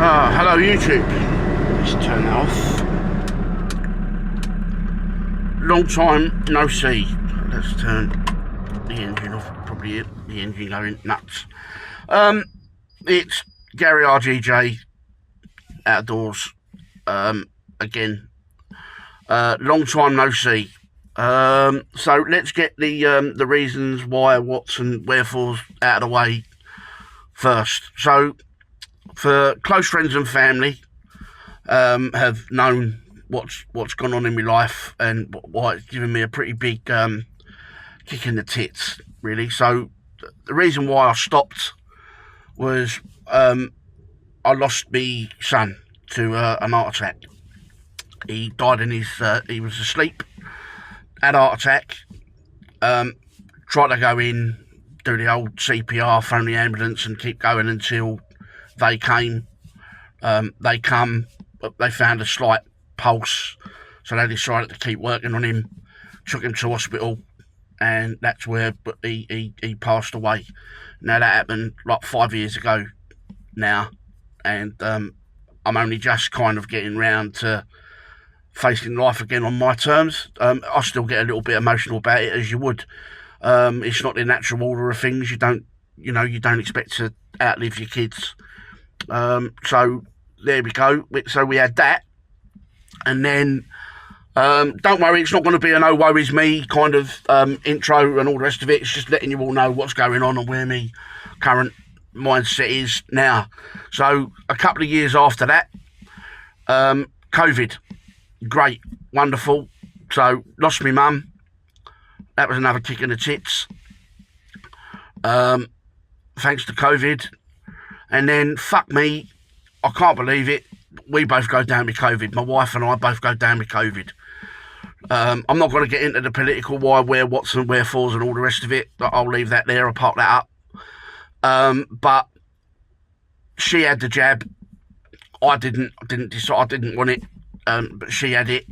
Hello YouTube. Let's turn that off. Long time no see. Let's turn the engine off. Probably the engine going nuts. It's Gary RGJ outdoors. Again. Long time no see. So let's get the reasons why, what's and wherefores out of the way first. So for close friends and family, have known what's gone on in my life and why it's given me a pretty big kick in the tits, really. So the reason why I stopped was I lost my son to an heart attack. He died in his he was asleep, had a heart attack, tried to go in, do the old CPR, phone the ambulance and keep going until they came. They found a slight pulse, so they decided to keep working on him, took him to hospital, and that's where he passed away. Now that happened like 5 years ago now, and I'm only just kind of getting round to facing life again on my terms. I still get a little bit emotional about it, as you would. It's not the natural order of things. You don't expect to outlive your kids. So there we go. So we had that, and then don't worry, it's not going to be an oh woe is me kind of intro and all the rest of it. It's just letting you all know what's going on and where my current mindset is now. So a couple of years after that, COVID, great, wonderful. So lost my mum. That was another kick in the tits. Thanks to COVID. And then, fuck me, I can't believe it, we both go down with COVID. My wife and I both go down with COVID. I'm not going to get into the political why, where, what's and wherefores and all the rest of it. I'll leave that there, I'll park that up. But she had the jab. I didn't decide, I didn't want it. But she had it.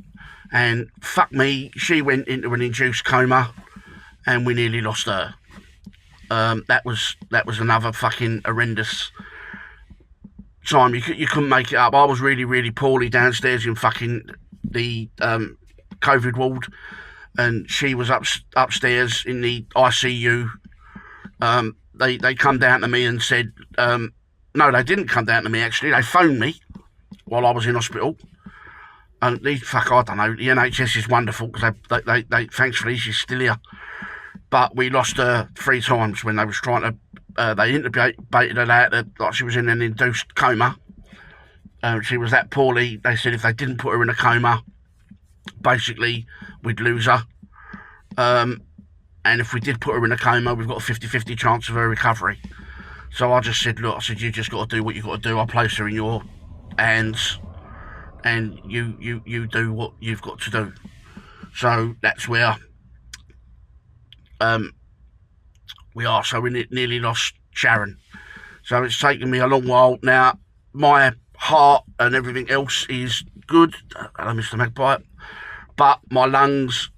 And fuck me, she went into an induced coma and we nearly lost her. That was another fucking horrendous time. You couldn't make it up. I was really, really poorly downstairs in fucking the COVID ward, and she was upstairs in the ICU. They come down to me and said, no, they didn't come down to me actually. They phoned me while I was in hospital. And I don't know. The NHS is wonderful because they thankfully she's still here. But we lost her 3 times when they was trying to. They intubated her out like she was in an induced coma. She was that poorly. They said if they didn't put her in a coma, basically we'd lose her. And if we did put her in a coma, we've got a 50-50 chance of her recovery. So I just said, look, you just got to do what you got to do. I'll place her in your hands, and you do what you've got to do. So that's where we are. So we nearly lost Sharon. So it's taken me a long while. Now my heart and everything else is good. Hello, Mr. Magpie. But my lungs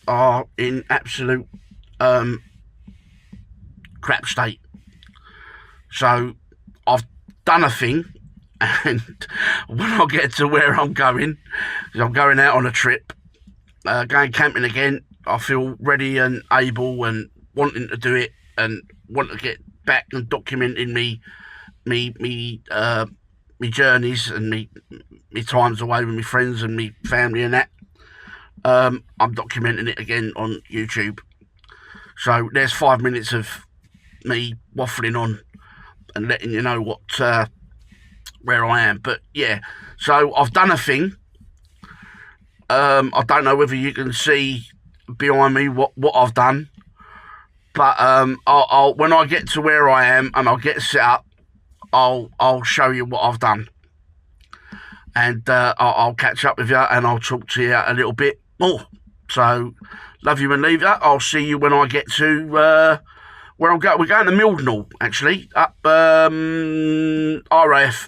are in absolute crap state. So I've done a thing, and when I get to where I'm going, because I'm going out on a trip, going camping again, I feel ready and able and wanting to do it and want to get back and documenting me journeys and me times away with my friends and me family and that. I'm documenting it again on YouTube. So there's 5 minutes of me waffling on and letting you know what where I am. But yeah, so I've done a thing. I don't know whether you can see behind me what I've done, but I'll when I get to where I am and I'll get set up, I'll show you what I've done, and I'll catch up with you and I'll talk to you a little bit more. So love you and leave you. I'll see you when I get to where I'm going. We're going to Mildenhall, actually, up RAF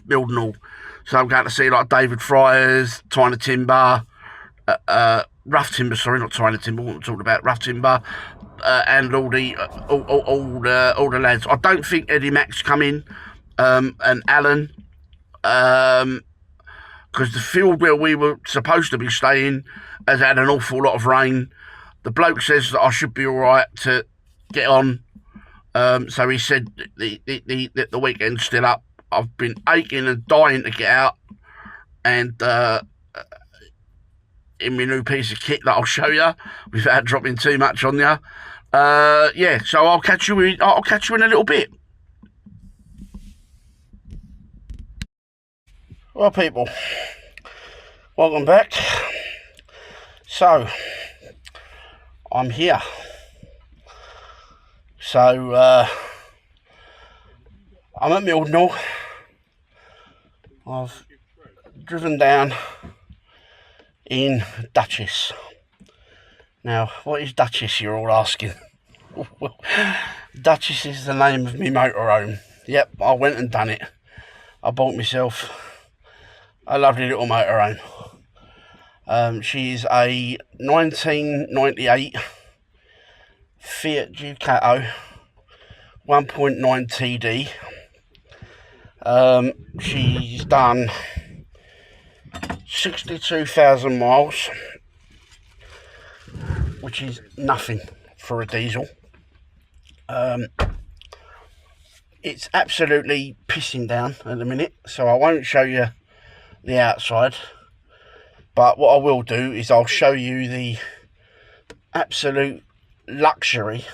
Mildenhall. So I'm going to see like David Fryers, Tiny Timber, Rough Timber, sorry, not Tiny Timber, what I'm talking about, Rough Timber, and all the lads. I don't think Eddie Mack's coming, and Alan. because the field where we were supposed to be staying has had an awful lot of rain. The bloke says that I should be all right to get on. So he said the weekend's still up. I've been aching and dying to get out, and in my new piece of kit that I'll show you without dropping too much on you. Yeah, so I'll catch you in a little bit. Well, people, welcome back. So I'm here. So I'm at Mildenhall. I've driven down in Duchess. Now, what is Duchess, you're all asking? Duchess is the name of my motorhome. Yep, I went and done it. I bought myself a lovely little motorhome. She's a 1998 Fiat Ducato 1.9 TD. She's done 62,000 miles, which is nothing for a diesel. It's absolutely pissing down at the minute, so I won't show you the outside, but what I will do is I'll show you the absolute luxury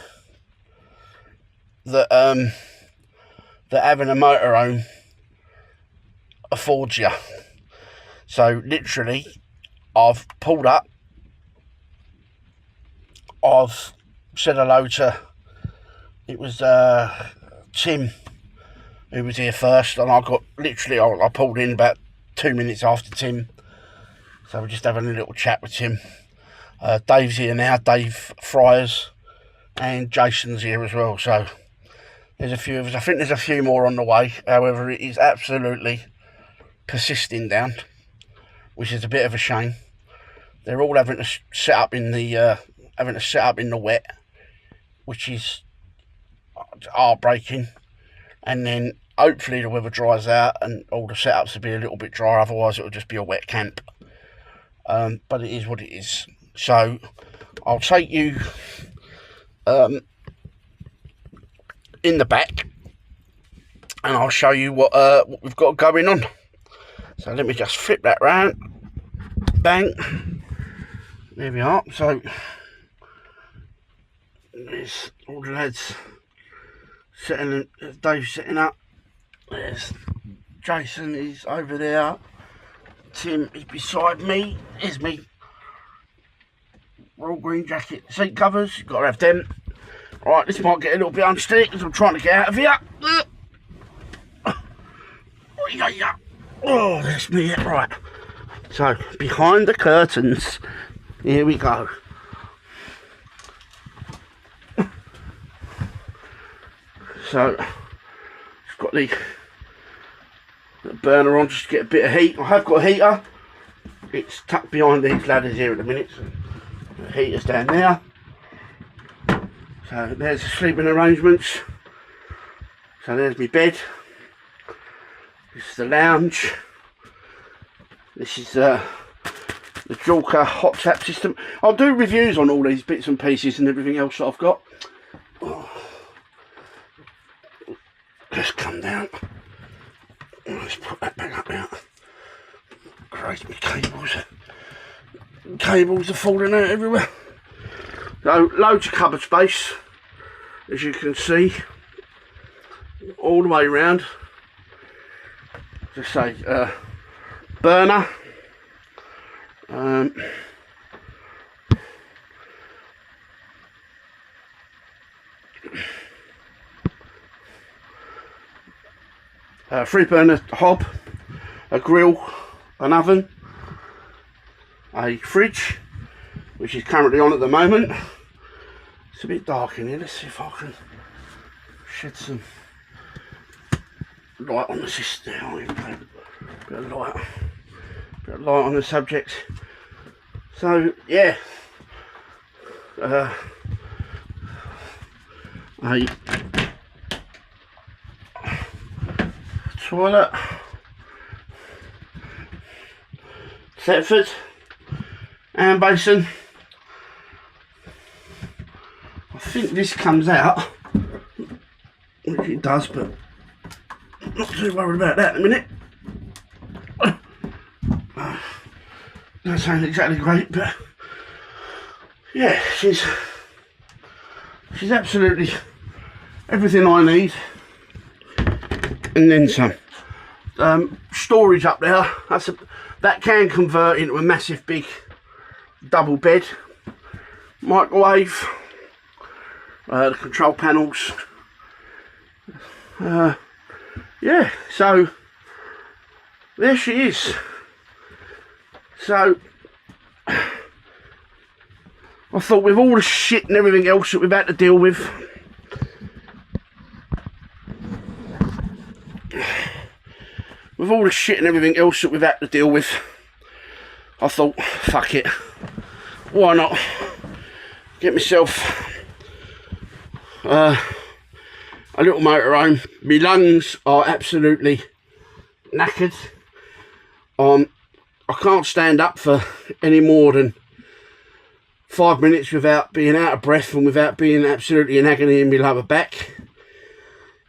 that that having a motorhome affords you. So literally, I've pulled up, I've said hello to, it was Tim who was here first, and I pulled in about 2 minutes after Tim, so we're just having a little chat with Tim. Dave's here now, Dave Fryers, and Jason's here as well, so there's a few of us. I think there's a few more on the way. However, it is absolutely persisting down, which is a bit of a shame. They're all having to set up in the wet, which is heartbreaking. And then hopefully the weather dries out and all the setups will be a little bit drier. Otherwise, it'll just be a wet camp. But it is what it is. So I'll take you in the back, and I'll show you what we've got going on. So let me just flip that round. Bang. There we are. So there's all the lads setting, Dave's setting up. There's Jason is over there. Tim is beside me. Here's me. Royal green jacket seat covers. You've got to have them. Right, this might get a little bit unsteady because I'm trying to get out of here. Oh, that's me. Right. So, behind the curtains. Here we go. So, it's got the burner on just to get a bit of heat. I have got a heater. It's tucked behind these ladders here at the minute. So the heater's down there. So there's the sleeping arrangements. So there's my bed. This is the lounge. This is the Jalka hot tap system. I'll do reviews on all these bits and pieces and everything else that I've got. Oh. Just come down. Let's put that back up now. Christ, my cables are falling out everywhere. So loads of cupboard space, as you can see, all the way around. Just say burner. Three burner hob, a grill, an oven, a fridge, which is currently on at the moment. It's a bit dark in here. Let's see if I can shed some light on the system. Bit of light on the subject. So yeah, a toilet, Thetford, and basin. I think this comes out, which it does, but I'm not too worried about that in a minute. Doesn't sound exactly great, but yeah, she's absolutely everything I need, and then some. Storage up there. That can convert into a massive big double bed. Microwave. The control panels. Yeah, so there she is. So I thought, with all the shit and everything else that we've had to deal with, I thought, fuck it, why not get myself a little motorhome. My lungs are absolutely knackered. I can't stand up for any more than 5 minutes without being out of breath and without being absolutely in agony in my lower back.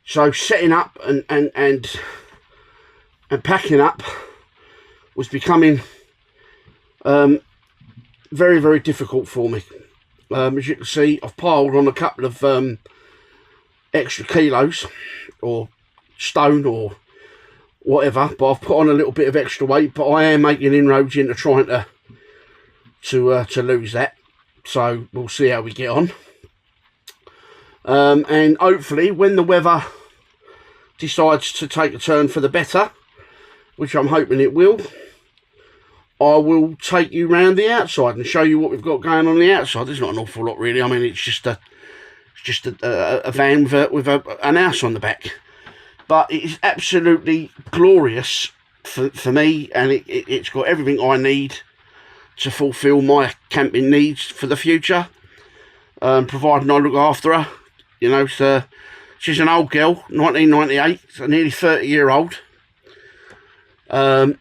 So setting up and packing up was becoming very, very difficult for me. As you can see, I've piled on a couple of extra kilos or stone or whatever, but I've put on a little bit of extra weight, but I am making inroads into trying to lose that. So we'll see how we get on. And hopefully when the weather decides to take a turn for the better, which I'm hoping it will, I will take you round the outside and show you what we've got going on the outside. There's not an awful lot really. I mean, it's just a van with an house on the back, but it is absolutely glorious for me, and it's got everything I need to fulfil my camping needs for the future, providing I look after her. You know, so she's an old girl, 1998, so nearly 30-year-old, but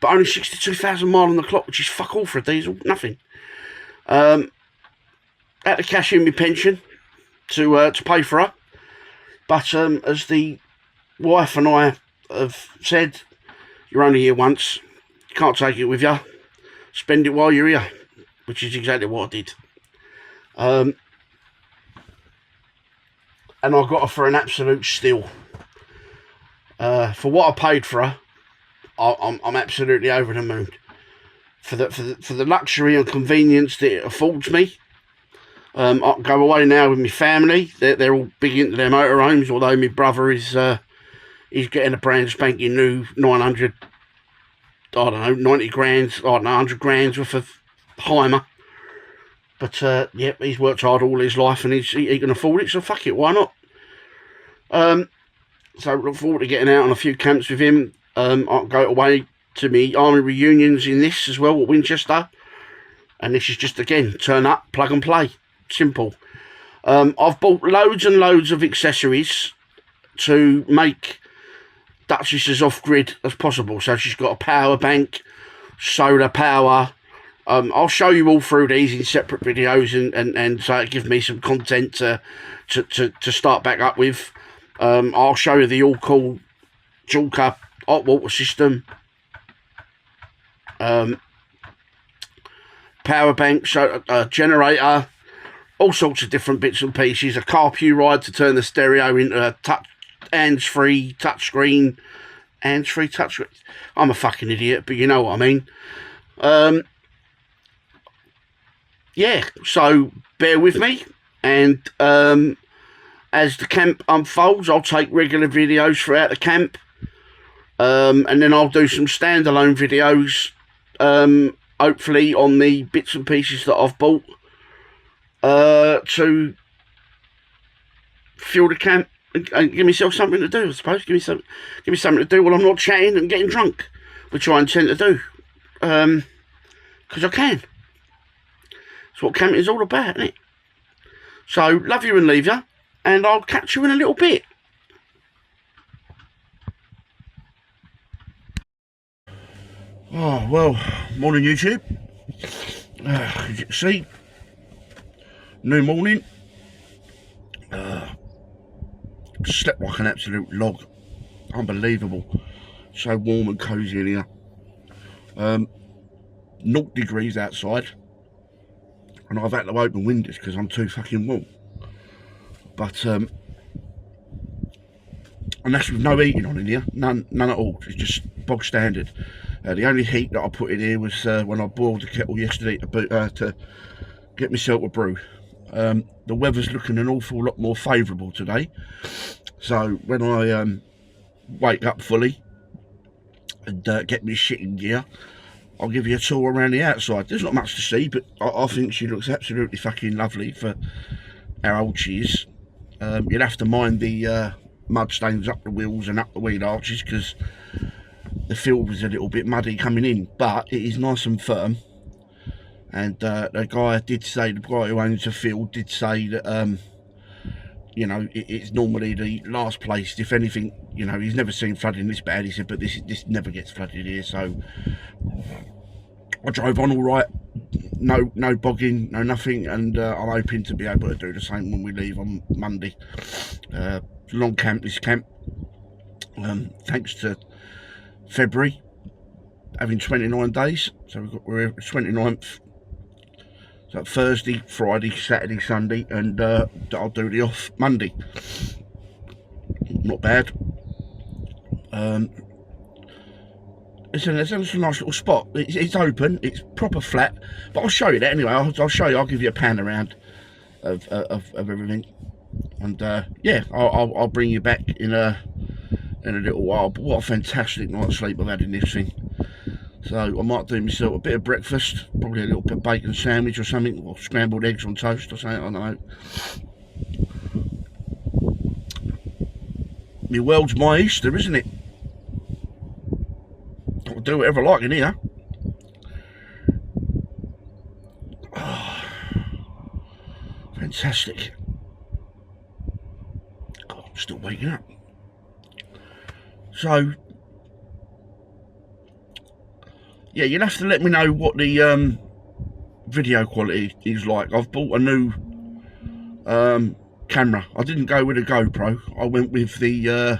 only 62,000 miles on the clock, which is fuck all for a diesel, nothing. Had to cash in my pension to pay for her, but as the wife and I have said, you're only here once, you can't take it with you, spend it while you're here, which is exactly what I did. And I got her for an absolute steal. For what I paid for her, I'm absolutely over the moon. For the luxury and convenience that it affords me. I can go away now with my family. They're all big into their motorhomes, although my brother is he's getting a brand spanking new 900, I don't know, 90 grand, I don't know, 100 grand worth of Heimer. But yep, he's worked hard all his life and he can afford it, so fuck it, why not? So look forward to getting out on a few camps with him. I'll go away to me army reunions in this as well at Winchester, and this is just, again, turn up, plug and play, simple. I've bought loads and loads of accessories to make Duchess as off-grid as possible. So she's got a power bank, solar power. I'll show you all through these in separate videos, and so it gives me some content to start back up with. I'll show you the all-cool Jalka hot water system, power bank, generator, all sorts of different bits and pieces. A carpew ride to turn the stereo into a hands-free touchscreen. Hands-free touchscreen. I'm a fucking idiot, but you know what I mean. Yeah, so bear with me, and as the camp unfolds, I'll take regular videos throughout the camp, and then I'll do some standalone videos, hopefully on the bits and pieces that I've bought to fuel the camp and give myself something to do, I suppose. Give me something to do while I'm not chatting and getting drunk, which I intend to do, because I can. That's what camping is all about, isn't it? So, love you and leave you, and I'll catch you in a little bit. Oh, well, morning YouTube. As you can see, new morning. Slept like an absolute log. Unbelievable. So warm and cosy in here. 0 degrees outside. And I've had to open windows because I'm too fucking warm. But, and that's with no heating on in here. None at all. It's just bog standard. The only heat that I put in here was when I boiled the kettle yesterday to get myself a brew. The weather's looking an awful lot more favourable today. So when I wake up fully and get me shit in gear, I'll give you a tour around the outside. There's not much to see, but I think she looks absolutely fucking lovely for how old she is. You'll have to mind the mud stains up the wheels and up the wheel arches because the field was a little bit muddy coming in, but it is nice and firm. And the guy did say, the guy who owns the field did say that you know, it's normally the last place. If anything, you know, he's never seen flooding this bad. He said, but this never gets flooded here. So I drove on all right, no bogging, no nothing, and I'm hoping to be able to do the same when we leave on Monday. Long camp, this camp, thanks to February having 29 days. So we're 29th. So Thursday, Friday, Saturday, Sunday, and I'll do the off Monday. Not bad. It's a nice little spot. It's open, it's proper flat, but I'll show you that anyway. I'll show you. I'll give you a pan around of everything, and yeah, I'll bring you back in a little while. But what a fantastic night's sleep I've had in this thing. So I might do myself a bit of breakfast, probably a little bit of bacon sandwich or something, or scrambled eggs on toast or something, I don't know. My world's my Easter, isn't it? I'll do whatever I like in here. Oh, fantastic. God, I'm still waking up. So, yeah, you'll have to let me know what the video quality is like. I've bought a new camera. I didn't go with a GoPro. I went with the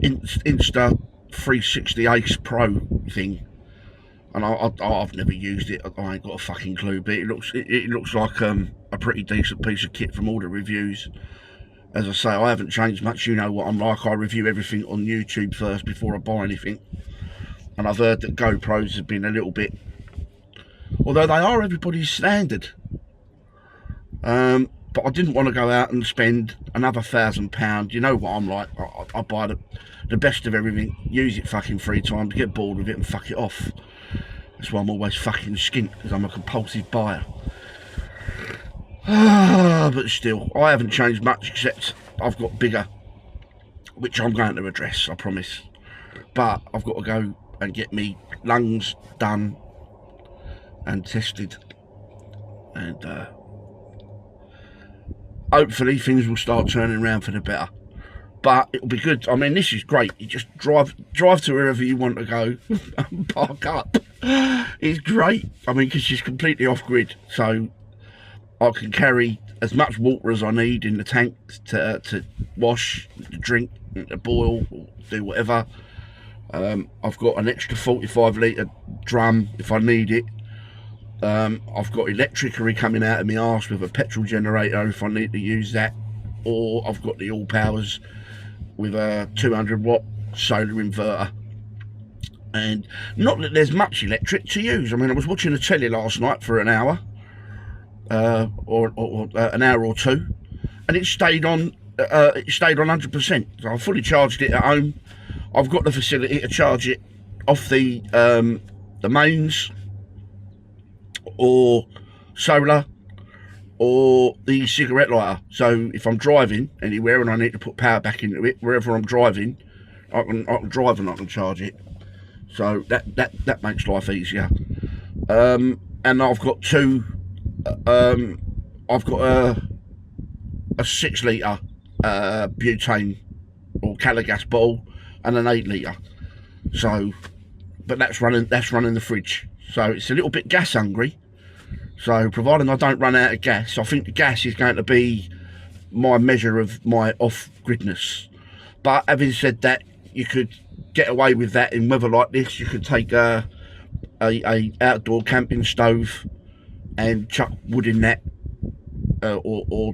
Insta 360 Ace Pro thing, and I've never used it. I ain't got a fucking clue, but it looks like a pretty decent piece of kit from all the reviews. As I say, I haven't changed much. You know what I'm like. I review everything on YouTube first before I buy anything. And I've heard that GoPros have been a little bit, although they are everybody's standard. But I didn't want to go out and spend another £1,000. You know what I'm like. I buy the best of everything, use it fucking 3 times, get bored with it and fuck it off. That's why I'm always fucking skint, because I'm a compulsive buyer. But still, I haven't changed much, except I've got bigger, which I'm going to address, I promise. But I've got to go and get me lungs done and tested, and hopefully things will start turning around for the better. But it'll be good. I mean, this is great. You just drive to wherever you want to go and park up. It's great. I mean, because she's completely off grid, so I can carry as much water as I need in the tank to wash, to drink, to boil, or do whatever. I've got an extra 45 litre drum if I need it. I've got electricity coming out of my arse with a petrol generator if I need to use that. Or I've got the all powers with a 200 watt solar inverter. And not that there's much electric to use. I mean, I was watching the telly last night for an hour. Or an hour or two, and it stayed on 100%. So I fully charged it at home. I've got the facility to charge it off the mains, or solar, or the cigarette lighter. So if I'm driving anywhere and I need to put power back into it, wherever I'm driving, I can drive and I can charge it. So that makes life easier. And I've got two. I've got a 6 litre butane or Calagas bottle and an 8 litre. So, but that's running the fridge. So it's a little bit gas hungry. So providing I don't run out of gas, I think the gas is going to be my measure of my off-gridness. But having said that, you could get away with that in weather like this. You could take a outdoor camping stove and chuck wood in that, or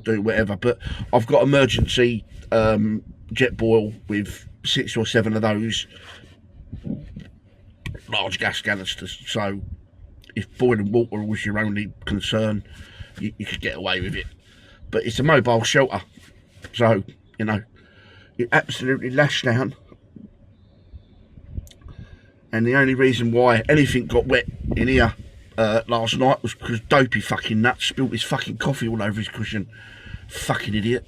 do whatever. But I've got emergency jet boil with 6 or 7 of those large gas canisters. So if boiling water was your only concern, you could get away with it. But it's a mobile shelter, so you know it absolutely lashed down. And the only reason why anything got wet in here last night was because Dopey fucking nuts spilled his fucking coffee all over his cushion. Fucking idiot.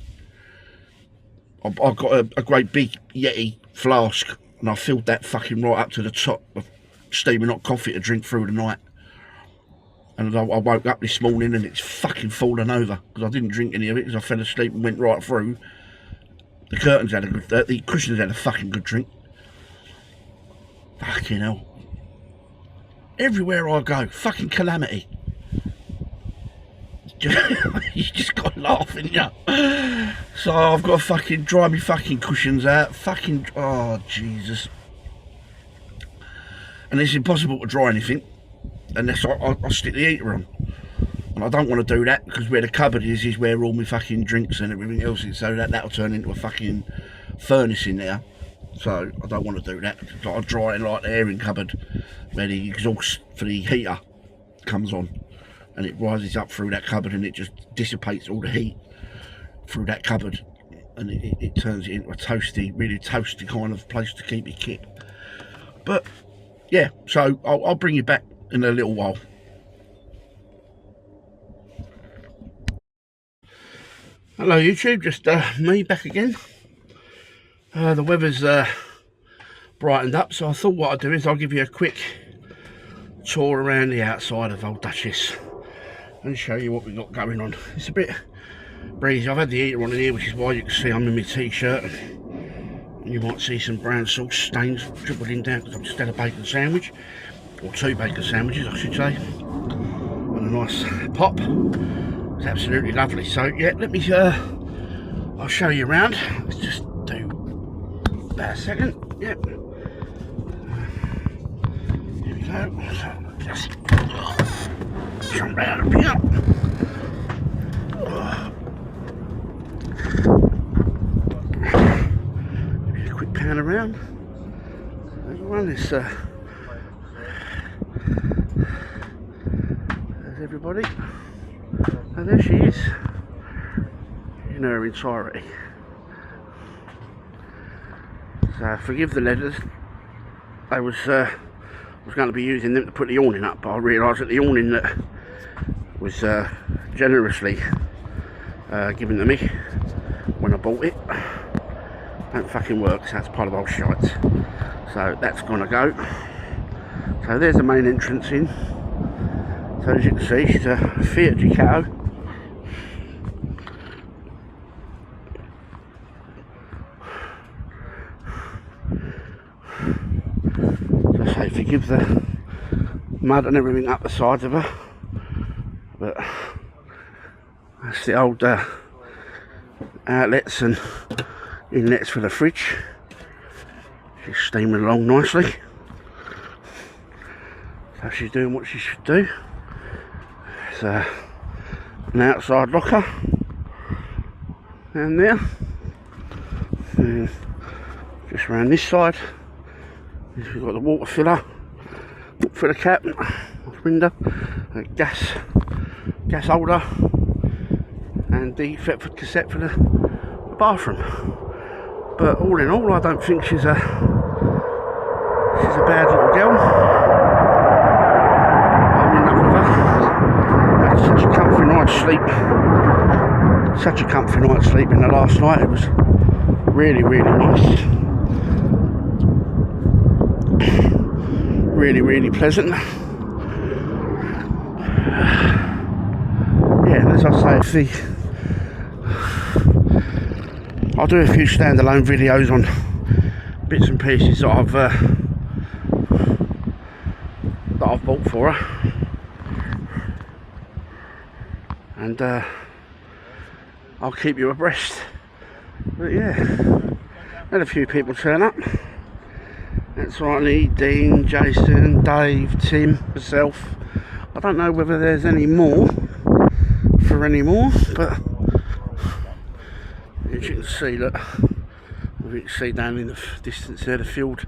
I've got a great big Yeti flask, and I filled that fucking right up to the top of steaming hot coffee to drink through the night. And I woke up this morning and it's fucking fallen over because I didn't drink any of it because I fell asleep and went right through. The curtains had a good, the cushions had a fucking good drink. Fucking hell. Everywhere I go, fucking calamity. You just got to laugh, ain't ya? So I've got to fucking dry me fucking cushions out. Fucking, oh Jesus. And it's impossible to dry anything unless I stick the heater on. And I don't want to do that because where the cupboard is where all my fucking drinks and everything else is. So that'll turn into a fucking furnace in there. So I don't want to do that. I'll dry it like the airing cupboard where the exhaust for the heater comes on. And it rises up through that cupboard and it just dissipates all the heat through that cupboard. And it turns it into a toasty, really toasty kind of place to keep your kit. But yeah, so I'll bring you back in a little while. Hello YouTube, just me back again. The weather's brightened up, so I thought what I'd do is I'll give you a quick tour around the outside of Old Duchess and show you what we've got going on. It's a bit breezy. I've had the heater on in here, which is why you can see I'm in my t-shirt. You might see some brown sauce stains dribbling down because I've just had a bacon sandwich, or 2 bacon sandwiches I should say, and a nice pop. It's absolutely lovely. So yeah, let me I'll show you around. Let's just do about a second. Yep. Here we go. So just jump out of here. Give you a quick pan around. Everyone, there's everybody. And there she is in her entirety. So forgive the letters. I was going to be using them to put the awning up, but I realised that the awning that was generously given to me when I bought it don't fucking work, so that's part of old shite. So that's gonna go. So there's the main entrance in. So as you can see, she's a Fiat Ducato. So say forgive the mud and everything up the sides of her, but that's the old outlets and inlets for the fridge. She's steaming along nicely. So she's doing what she should do. It's an outside locker down there, and just around this side we've got the water filler for the cap, window, a gas holder, and the Thetford cassette for the bathroom. But all in all, I don't think she's a bad little girl. I'm in love with her. Had such a comfy night's sleep. Such a comfy night's sleep in the last night. It was really, really nice. Really, really pleasant. Yeah, and as I say, I'll do a few standalone videos on bits and pieces that I've bought for her, and I'll keep you abreast. But yeah, had a few people turn up. That's right, Lee, Dean, Jason, Dave, Tim, myself. I don't know whether there's any more for any more, but as you can see, look, you can see down in the distance there, the field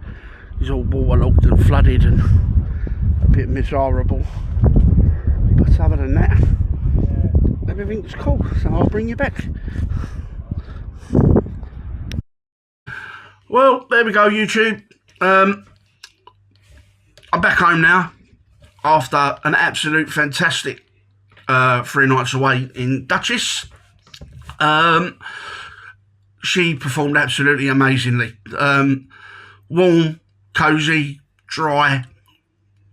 is all waterlogged and flooded and a bit miserable. But other than that, everything's cool, so I'll bring you back. Well, there we go, YouTube. I'm back home now after an absolute fantastic 3 nights away in Duchess. She performed absolutely amazingly. Warm, cosy, dry.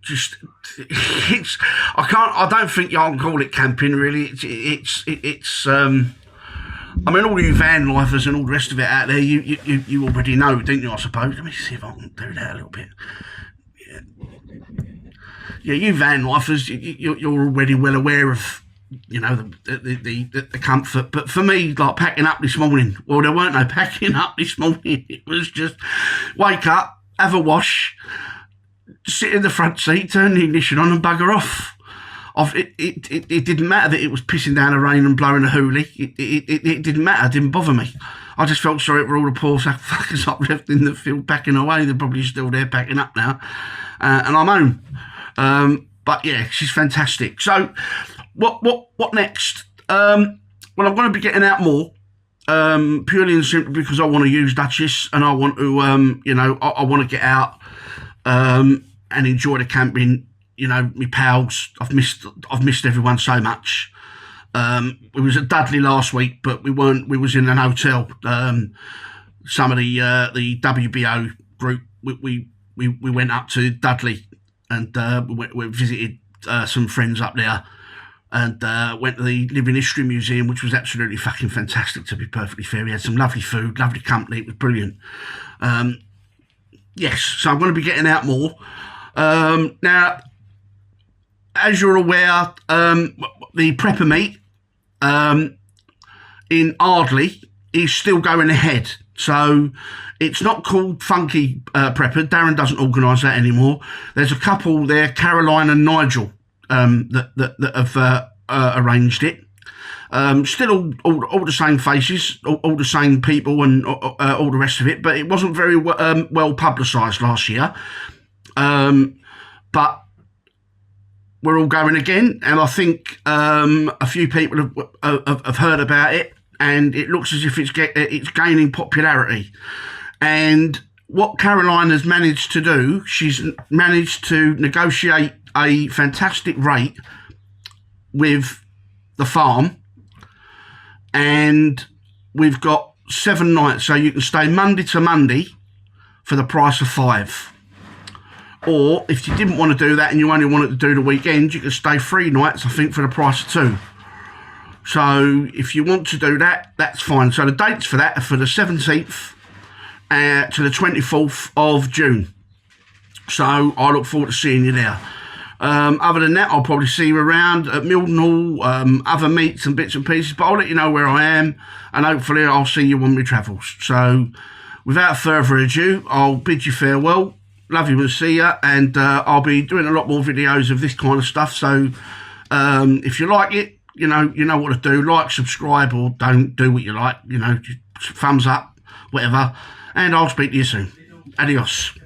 Just, I don't think you can call it camping really. It's I mean, all you van lifers and all the rest of it out there, you already know, didn't you, I suppose? Let me see if I can do that a little bit. Yeah, you van lifers, you're already well aware of, you know, the comfort. But for me, like packing up this morning, well, there weren't no packing up this morning. It was just wake up, have a wash, sit in the front seat, turn the ignition on and bugger off. It didn't matter that it was pissing down the rain and blowing a hoolie. It didn't matter, it didn't bother me. I just felt sorry for all the poor fuckers up left in the field packing away. They're probably still there packing up now. And I'm home. But yeah, she's fantastic. So what next? Well, I'm going to be getting out more. Purely and simply because I want to use Duchess and I want to, you know, I want to get out and enjoy the camping. You know, my pals, I've missed everyone so much. We was at Dudley last week, but we was in an hotel. Some of the WBO group, we went up to Dudley and we visited some friends up there and went to the Living History Museum, which was absolutely fucking fantastic, to be perfectly fair. We had some lovely food, lovely company, it was brilliant. Yes, so I'm going to be getting out more. Now, as you're aware, the prepper meet in Ardley is still going ahead. So it's not called Funky Prepper. Darren doesn't organise that anymore. There's a couple there, Caroline and Nigel, that have arranged it. Still all the same faces, all the same people and all the rest of it, but it wasn't very well publicised last year. But we're all going again, and I think a few people have heard about it, and it looks as if it's gaining popularity. And what Caroline has managed to do, she's managed to negotiate a fantastic rate with the farm, and we've got 7 nights, so you can stay Monday to Monday for the price of 5. Or if you didn't want to do that and you only wanted to do the weekend, you could stay 3 nights, I think, for the price of 2. So if you want to do that, that's fine. So the dates for that are for the 17th to the 24th of June. So I look forward to seeing you there. Other than that, I'll probably see you around at Mildenhall, other meets and bits and pieces, but I'll let you know where I am, and hopefully I'll see you on my travels. So without further ado, I'll bid you farewell. Love you and see you, and I'll be doing a lot more videos of this kind of stuff. So if you like it, you know what to do. Like, subscribe, or don't do what you like. You know, just thumbs up, whatever. And I'll speak to you soon. Adios.